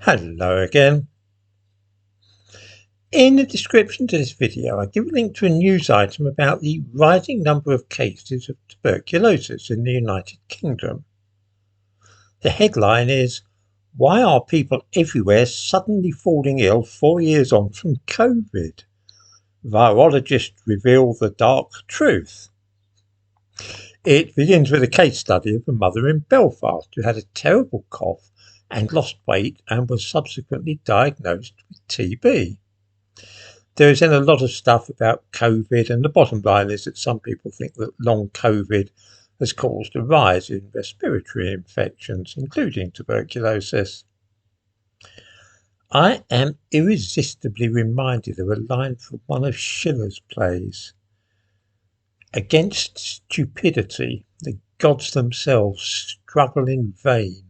Hello again. In the description to this video, I give a link to a news item about the rising number of cases of tuberculosis in the United Kingdom. The headline is, "Why are people everywhere suddenly falling ill 4 years on from COVID? Virologists reveal the dark truth." It begins with a case study of a mother in Belfast who had a terrible cough and lost weight and was subsequently diagnosed with TB. There is then a lot of stuff about COVID, and the bottom line is that some people think that long COVID has caused a rise in respiratory infections, including tuberculosis. I am irresistibly reminded of a line from one of Schiller's plays. "Against stupidity, the gods themselves struggle in vain."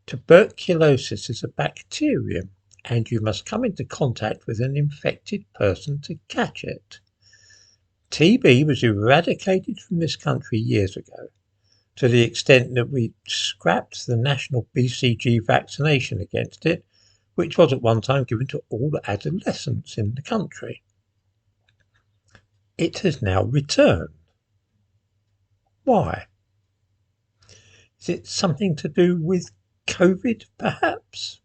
Tuberculosis is a bacterium, and you must come into contact with an infected person to catch it. TB was eradicated from this country years ago, to the extent that we scrapped the national BCG vaccination against it, which was at one time given to all adolescents in the country. It has now returned. Why? Is it something to do with COVID, perhaps?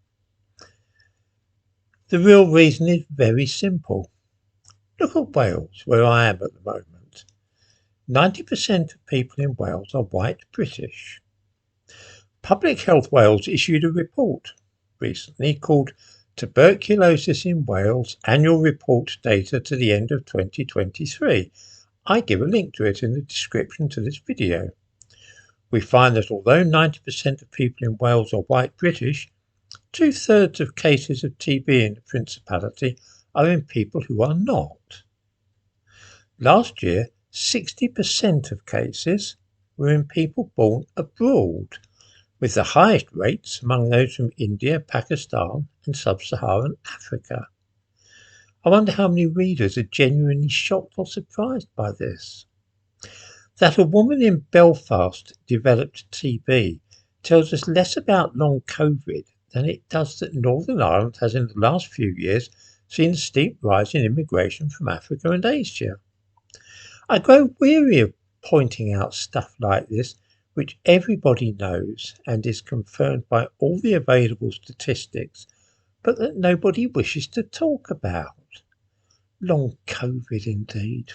The real reason is very simple. Look at Wales, where I am at the moment. 90% of people in Wales are white British. Public Health Wales issued a report recently called "Tuberculosis in Wales Annual Report Data to the End of 2023. I give a link to it in the description to this video. We find that although 90% of people in Wales are white British, 2/3 of cases of TB in the Principality are in people who are not. Last year, 60% of cases were in people born abroad, with the highest rates among those from India, Pakistan and Sub-Saharan Africa. I wonder how many readers are genuinely shocked or surprised by this. That a woman in Belfast developed TB tells us less about long COVID than it does that Northern Ireland has in the last few years seen a steep rise in immigration from Africa and Asia. I grow weary of pointing out stuff like this, which everybody knows and is confirmed by all the available statistics, but that nobody wishes to talk about. Long COVID indeed.